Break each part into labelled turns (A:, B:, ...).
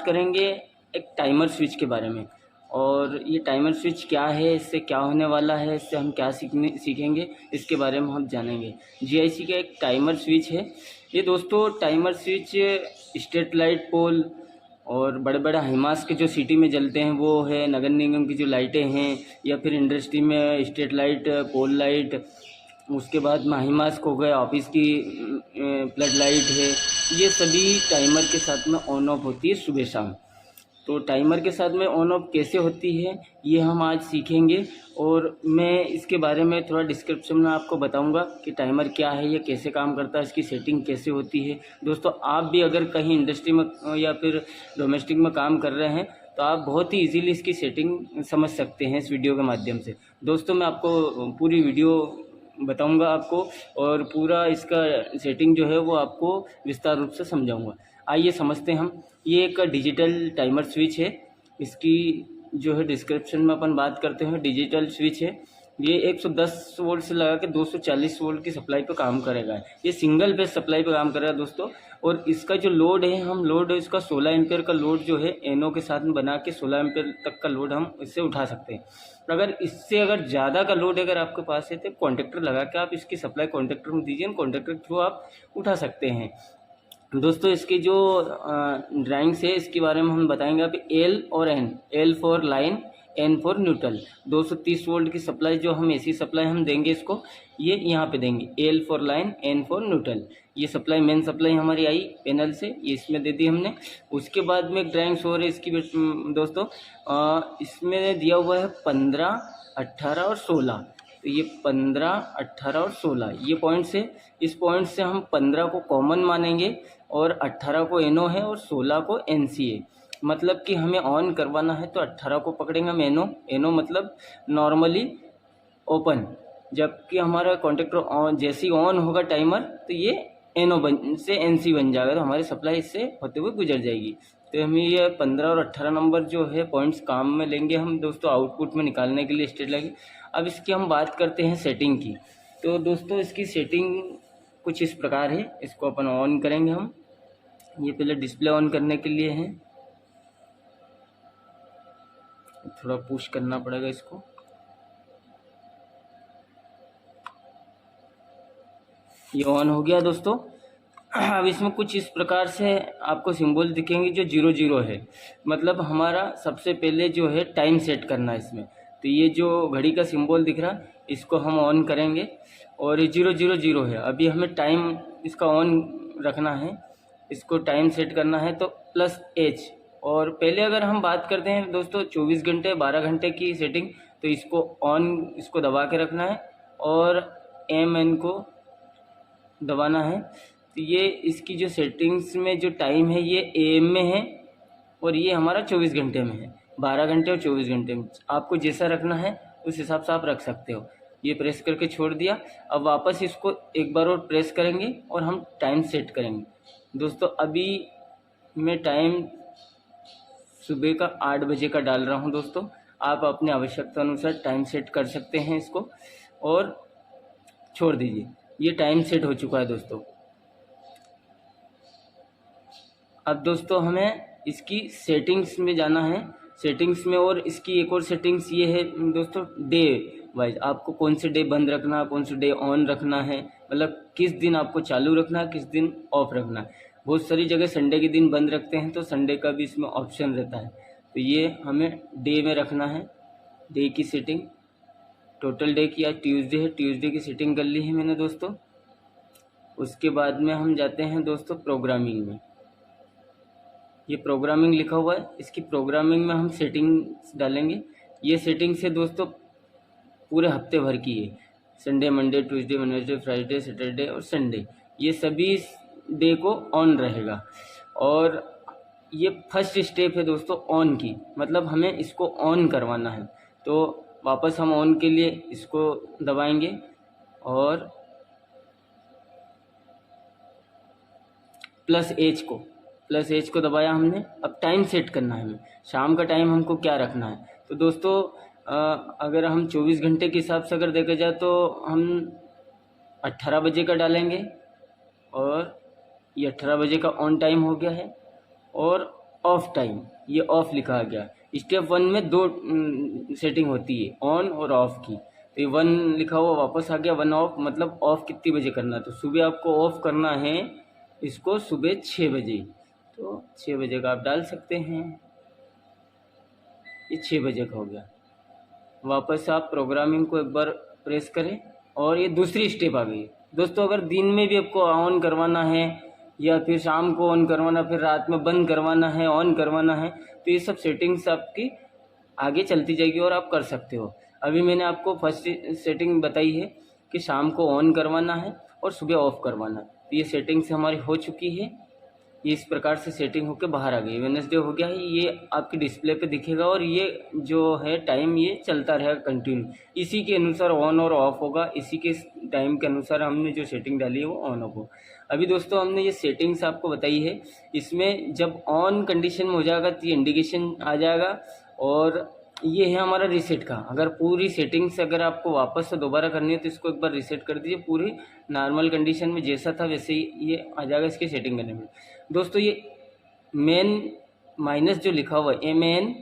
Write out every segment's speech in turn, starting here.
A: करेंगे एक timer switch के बारे में। और ये टाइमर स्विच क्या है, इससे क्या होने वाला है, इससे हम क्या सीखेंगे, इसके बारे में हम जानेंगे। जीआईसी का एक टाइमर स्विच है ये दोस्तों। Timer switch street light pole और बड़े बड़े हाईमास के जो सिटी में जलते हैं वो है, नगर निगम की जो लाइटें हैं, या फिर इंडस्ट्री में स्ट्रीट लाइट, पोल लाइट, उसके बाद हाईमास हो गए, ऑफिस की फ्लड लाइट है, ये सभी टाइमर के साथ में ऑन ऑफ होती है सुबह शाम। तो टाइमर के साथ में ऑन ऑफ कैसे होती है ये हम आज सीखेंगे, और मैं इसके बारे में थोड़ा डिस्क्रिप्शन में आपको बताऊंगा कि टाइमर क्या है, ये कैसे काम करता है, इसकी सेटिंग कैसे होती है। दोस्तों आप भी अगर कहीं इंडस्ट्री में या फिर डोमेस्टिक में काम कर रहे हैं तो आप बहुत ही इजीली इसकी सेटिंग समझ सकते हैं इस वीडियो के माध्यम से। दोस्तों मैं आपको पूरी वीडियो बताऊंगा आपको, और पूरा इसका सेटिंग जो है वो आपको विस्तार रूप से समझाऊंगा। आइए समझते हैं हम। ये एक डिजिटल टाइमर स्विच है, इसकी जो है डिस्क्रिप्शन में अपन बात करते हैं। डिजिटल स्विच है ये 110 वोल्ट से लगा के 240 वोल्ट की सप्लाई पे काम करेगा। ये सिंगल फेज सप्लाई पे काम करेगा दोस्तों। और इसका जो लोड है, हम लोड इसका 16 एम्पियर का लोड जो है एनो के साथ में बना के 16 एम्पियर तक का लोड हम इससे उठा सकते हैं। अगर इससे अगर ज़्यादा का लोड अगर आपके पास है तो कॉन्टेक्टर लगा के आप इसकी सप्लाई कॉन्टेक्टर में दीजिए, कॉन्टेक्टर के थ्रू आप उठा सकते हैं। दोस्तों इसकी जो ड्राइंग्स है इसके बारे में हम बताएंगे। आप एल और N, L for line, N for neutral. 230 volt की सप्लाई जो हम एसी सप्लाई हम देंगे इसको, ये यहाँ पे देंगे, L for line, N for neutral. ये सप्लाई मेन सप्लाई हमारी आई पैनल से, ये इसमें दे दी हमने। उसके बाद में एक ड्राइंग्स और है इसकी दोस्तों, इसमें दिया हुआ है 15, 18 और 16। तो ये 15, 18 और 16 ये पॉइंट्स है। इस पॉइंट से हम 15 को कॉमन मानेंगे और 18 को एनो है और 16 को एनसी है। मतलब कि हमें ऑन करवाना है तो 18 को पकड़ेंगे हम एनो, एनो मतलब नॉर्मली ओपन, जबकि हमारा कॉन्टेक्टर ऑन जैसे ही ऑन होगा टाइमर तो ये एनो से एनसी बन जाएगा, तो हमारी सप्लाई इससे होते हुए गुजर जाएगी। तो हमें ये 15 और 18 नंबर जो है पॉइंट्स काम में लेंगे हम दोस्तों आउटपुट में निकालने के लिए स्टेट लगे। अब इसकी हम बात करते हैं सेटिंग की। तो दोस्तों इसकी सेटिंग कुछ इस प्रकार है। इसको अपन ऑन करेंगे हम। ये पहले डिस्प्ले ऑन करने के लिए है, थोड़ा पुश करना पड़ेगा इसको। ये ऑन हो गया दोस्तों। अब इसमें कुछ इस प्रकार से आपको सिंबल दिखेंगे जो 00 है, मतलब हमारा सबसे पहले जो है टाइम सेट करना है इसमें। तो ये जो घड़ी का सिंबल दिख रहा है इसको हम ऑन करेंगे और ये 000 है। अभी हमें टाइम इसका ऑन रखना है, इसको टाइम सेट करना है तो +H। और पहले अगर हम बात करते हैं दोस्तों 24 घंटे 12 घंटे की सेटिंग, तो इसको ऑन, इसको दबा के रखना है और MN को दबाना है। तो ये इसकी जो सेटिंग्स में जो टाइम है ये AM में है और ये हमारा 24 घंटे में है, 12 घंटे और 24 घंटे में। आपको जैसा रखना है उस हिसाब से आप रख सकते हो। ये प्रेस करके छोड़ दिया। अब वापस इसको एक बार और प्रेस करेंगे और हम टाइम सेट करेंगे। दोस्तों अभी मैं टाइम सुबह का 8 बजे का डाल रहा हूँ दोस्तों। आप अपने आवश्यकता अनुसार टाइम सेट कर सकते हैं इसको और छोड़ दीजिए। ये टाइम सेट हो चुका है दोस्तों। अब दोस्तों हमें इसकी सेटिंग्स में जाना है, सेटिंग्स में। और इसकी एक और सेटिंग्स ये है दोस्तों, डे वाइज आपको कौन से डे बंद रखना है, कौन से डे ऑन रखना है, मतलब किस दिन आपको चालू रखना है, किस दिन ऑफ रखना है। बहुत सारी जगह संडे के दिन बंद रखते हैं तो संडे का भी इसमें ऑप्शन रहता है। तो ये हमें डे में रखना है, डे की सेटिंग। टोटल डे की, आज ट्यूसडे है, ट्यूसडे की सेटिंग कर ली है मैंने दोस्तों। उसके बाद में हम जाते हैं दोस्तों प्रोग्रामिंग में। ये प्रोग्रामिंग लिखा हुआ है, इसकी प्रोग्रामिंग में हम सेटिंग्स डालेंगे। ये सेटिंग्स है दोस्तों पूरे हफ्ते भर की है, Sunday, Monday, Tuesday, Wednesday, Friday, Saturday और संडे, ये सभी डे को ऑन रहेगा। और ये फर्स्ट स्टेप है दोस्तों ऑन की, मतलब हमें इसको ऑन करवाना है। तो वापस हम ऑन के लिए इसको दबाएंगे और +H को दबाया हमने। अब टाइम सेट करना है हमें, शाम का टाइम हमको क्या रखना है। तो दोस्तों अगर हम 24 घंटे के हिसाब से अगर देखा जाए तो हम 18 बजे का डालेंगे और ये 18 बजे का ऑन टाइम हो गया है। और ऑफ टाइम, ये ऑफ लिखा गया। स्टेप 1 में दो सेटिंग होती है, ऑन और ऑफ की। तो ये 1 लिखा हुआ वापस आ गया, 1 ऑफ, मतलब ऑफ कितनी बजे करना है। तो सुबह आपको ऑफ करना है इसको सुबह 6 बजे। तो 6 बजे का आप डाल सकते हैं, ये 6 बजे का हो गया। वापस आप प्रोग्रामिंग को एक बार प्रेस करें और ये दूसरी स्टेप आ गई। दोस्तों अगर दिन में भी आपको ऑन करवाना है या फिर शाम को ऑन करवाना, फिर रात में बंद करवाना है, ऑन करवाना है, तो ये सब सेटिंग्स आपकी आगे चलती जाएगी और आप कर सकते हो। अभी मैंने आपको फर्स्ट सेटिंग बताई है कि शाम को ऑन करवाना है और सुबह ऑफ करवाना। तो ये सेटिंग्स हमारी हो चुकी है, ये इस प्रकार से सेटिंग होकर बाहर आ गई। वेडनेसडे हो गया है, ये आपके डिस्प्ले पे दिखेगा और ये जो है टाइम ये चलता रहेगा कंटिन्यू। इसी के अनुसार ऑन और ऑफ होगा, इसी के टाइम के अनुसार हमने जो सेटिंग डाली है वो ऑन होगा। अभी दोस्तों हमने ये सेटिंग्स आपको बताई है, इसमें जब ऑन कंडीशन में हो जाएगा तो ये इंडिकेशन आ जाएगा। और ये है हमारा रीसेट का। अगर पूरी सेटिंग्स अगर आपको वापस से दोबारा करनी है तो इसको एक बार रीसेट कर दीजिए, पूरी नॉर्मल कंडीशन में जैसा था वैसे ही ये आ जाएगा इसकी सेटिंग करने में। दोस्तों ये मेन माइनस जो लिखा हुआ है MAN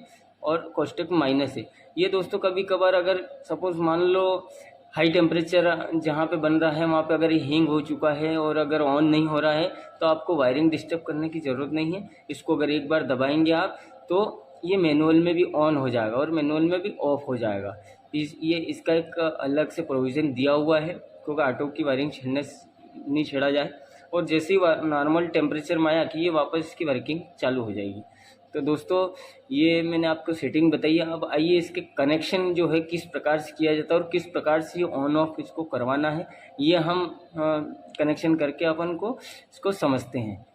A: और कोष्टक माइनस है, ये दोस्तों कभी कभार अगर सपोज मान लो हाई टेम्परेचर जहाँ पे बन रहा है वहाँ पे अगर ये हींग हो चुका है और अगर ऑन नहीं हो रहा है तो आपको वायरिंग डिस्टर्ब करने की ज़रूरत नहीं है। इसको अगर एक बार दबाएंगे आप तो ये मैनुअल में भी ऑन हो जाएगा और मैनुअल में भी ऑफ हो जाएगा। ये इसका एक अलग से प्रोविज़न दिया हुआ है क्योंकि ऑटो की वायरिंग नहीं छेड़ा जाए। और जैसे ही नॉर्मल टेम्परेचर में आया कि ये वापस इसकी वर्किंग चालू हो जाएगी। तो दोस्तों ये मैंने आपको सेटिंग बताई है। अब आइए इसके कनेक्शन जो है किस प्रकार से किया जाता है और किस प्रकार से ये ऑन ऑफ इसको करवाना है, ये हम कनेक्शन करके अपन को इसको समझते हैं।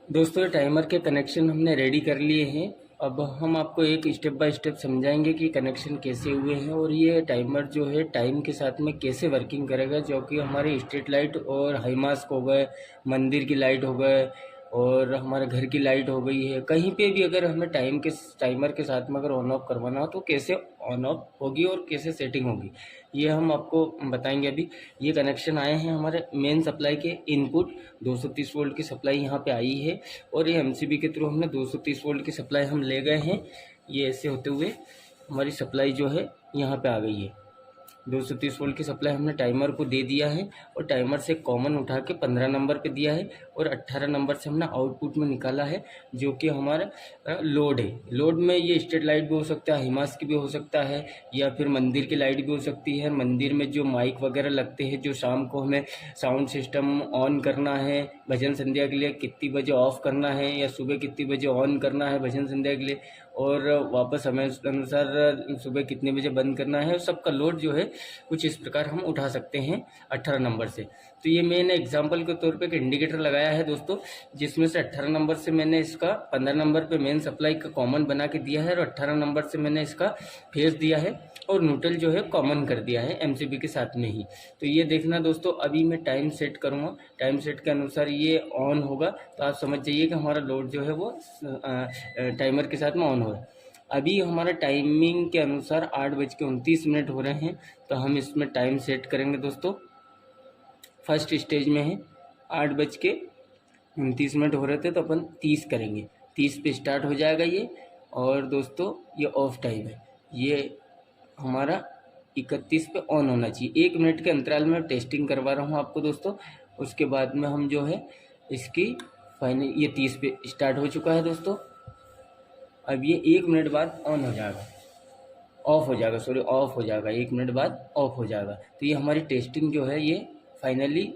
A: दोस्तों टाइमर के कनेक्शन हमने रेडी कर लिए हैं। अब हम आपको एक स्टेप बाय स्टेप समझाएंगे कि कनेक्शन कैसे हुए हैं और ये टाइमर जो है टाइम के साथ में कैसे वर्किंग करेगा, जो कि हमारे स्ट्रीट लाइट और हाई मास्क हो गए, मंदिर की लाइट हो गए और हमारे घर की लाइट हो गई है, कहीं पे भी अगर हमें टाइमर के साथ में अगर ऑन ऑफ करवाना हो तो कैसे ऑन ऑफ होगी और कैसे सेटिंग होगी, ये हम आपको बताएंगे। अभी ये कनेक्शन आए हैं हमारे मेन सप्लाई के इनपुट 230 वोल्ट की सप्लाई यहाँ पे आई है और ये MCB के थ्रू हमने 230 वोल्ट की सप्लाई हम ले गए हैं। ये ऐसे होते हुए हमारी सप्लाई जो है यहाँ पे आ गई है। 230 वोल्ट की सप्लाई हमने टाइमर को दे दिया है और टाइमर से कॉमन उठा के 15 नंबर पे दिया है और 18 नंबर से हमने आउटपुट में निकाला है जो कि हमारा लोड है। लोड में ये स्ट्रीट लाइट भी हो सकता है, हिमास की भी हो सकता है या फिर मंदिर की लाइट भी हो सकती है। मंदिर में जो माइक वगैरह लगते हैं, जो शाम को हमें साउंड सिस्टम ऑन करना है भजन संध्या के लिए, कितनी बजे ऑफ करना है या सुबह कितनी बजे ऑन करना है भजन संध्या के लिए और वापस हमें अनुसार सुबह कितने बजे बंद करना है, सबका लोड जो है कुछ इस प्रकार हम उठा सकते हैं 18 नंबर से। तो ये मैंने एग्जांपल के तौर पे एक इंडिकेटर लगाया है दोस्तों, जिसमें से 18 नंबर से मैंने इसका 15 नंबर पे मेन सप्लाई का कॉमन बना के दिया है और 18 नंबर से मैंने इसका फेस दिया है और न्यूट्रल जो है कॉमन कर दिया है MCB के साथ में ही। तो ये देखना दोस्तों, अभी मैं टाइम सेट करूँगा, टाइम सेट के अनुसार ये ऑन होगा तो आप समझ जाइए कि हमारा लोड जो है वो टाइमर के साथ में ऑन हो रहा है। अभी हमारा टाइमिंग के अनुसार 8:29 हो रहे हैं, तो हम इसमें टाइम सेट करेंगे दोस्तों। फर्स्ट स्टेज में है 8:29 हो रहे थे तो अपन 30 करेंगे, 30 पे स्टार्ट हो जाएगा ये। और दोस्तों ये ऑफ टाइम है, ये हमारा 31 पे ऑन होना चाहिए। 1 मिनट के अंतराल में टेस्टिंग करवा रहा हूँ आपको दोस्तों। उसके बाद में हम जो है इसकी फाइनल, ये 30 पे स्टार्ट हो चुका है दोस्तों। अब ये 1 मिनट बाद ऑन हो जाएगा, ऑफ हो जाएगा, सॉरी ऑफ हो जाएगा, 1 मिनट बाद ऑफ हो जाएगा। तो ये हमारी टेस्टिंग जो है ये फाइनली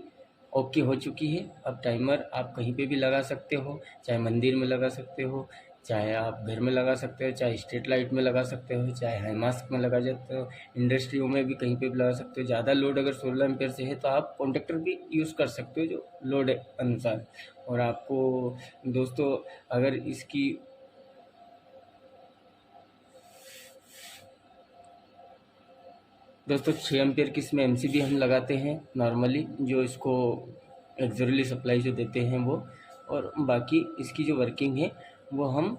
A: ओके हो चुकी है। अब टाइमर आप कहीं पे भी लगा सकते हो, चाहे मंदिर में लगा सकते हो, चाहे आप घर में लगा सकते हो, चाहे स्ट्रीट लाइट में लगा सकते हो, चाहे हाई मास्क में लगा सकते हो, इंडस्ट्रियों में भी कहीं पे भी लगा सकते हो। ज़्यादा लोड अगर 16 एम्पेयर से है तो आप कॉन्टेक्टर भी यूज़ कर सकते हो जो लोड अनुसार। और आपको दोस्तों अगर इसकी दोस्तों 6 एम्पेयर की इसमें MCB हम लगाते हैं नॉर्मली, जो इसको एक्सरली सप्लाई जो देते हैं वो। और बाकी इसकी जो वर्किंग है वो हम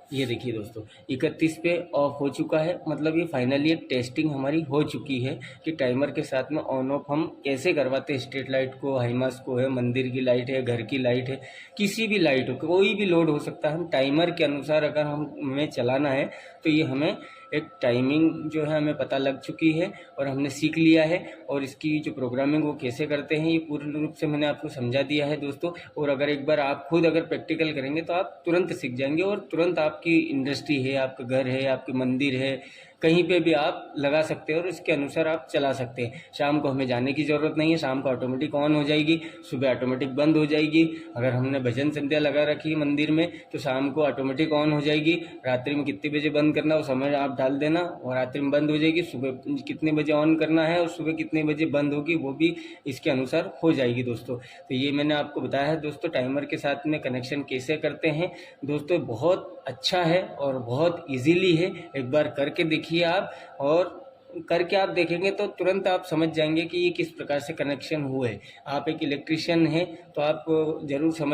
A: ये देखिए दोस्तों 31 पे ऑफ हो चुका है, मतलब ये फाइनली एक टेस्टिंग हमारी हो चुकी है कि टाइमर के साथ में ऑन ऑफ हम कैसे करवाते हैं। स्ट्रीट लाइट को, हाईमास को है, मंदिर की लाइट है, घर की लाइट है, किसी भी लाइट हो, कोई भी लोड हो सकता है। हम टाइमर के अनुसार अगर हमें चलाना है तो ये हमें एक टाइमिंग जो है हमें पता लग चुकी है और हमने सीख लिया है। और इसकी जो प्रोग्रामिंग वो कैसे करते हैं ये पूर्ण रूप से मैंने आपको समझा दिया है दोस्तों। और अगर एक बार आप खुद अगर प्रैक्टिकल करेंगे तो आप तुरंत सीख जाएंगे और तुरंत आपकी इंडस्ट्री है, आपका घर है, आपके मंदिर है, कहीं पे भी आप लगा सकते हो और इसके अनुसार आप चला सकते हैं। शाम को हमें जाने की ज़रूरत नहीं है, शाम को ऑटोमेटिक ऑन हो जाएगी, सुबह ऑटोमेटिक बंद हो जाएगी। अगर हमने भजन संध्या लगा रखी है मंदिर में तो शाम को ऑटोमेटिक ऑन हो जाएगी। रात्रि में कितने बजे बंद करना वो समय आप डाल देना और रात्रि में बंद हो जाएगी। सुबह कितने बजे ऑन करना है और सुबह कितने बजे बंद होगी वो भी इसके अनुसार हो जाएगी दोस्तों। तो ये मैंने आपको बताया है दोस्तों टाइमर के साथ में कनेक्शन कैसे करते हैं। दोस्तों बहुत अच्छा है और बहुत इजीली है, एक बार करके देखिए आप। और करके आप देखेंगे तो तुरंत आप समझ जाएंगे कि ये किस प्रकार से कनेक्शन हुए। आप एक इलेक्ट्रिशियन हैं तो आप ज़रूर समझ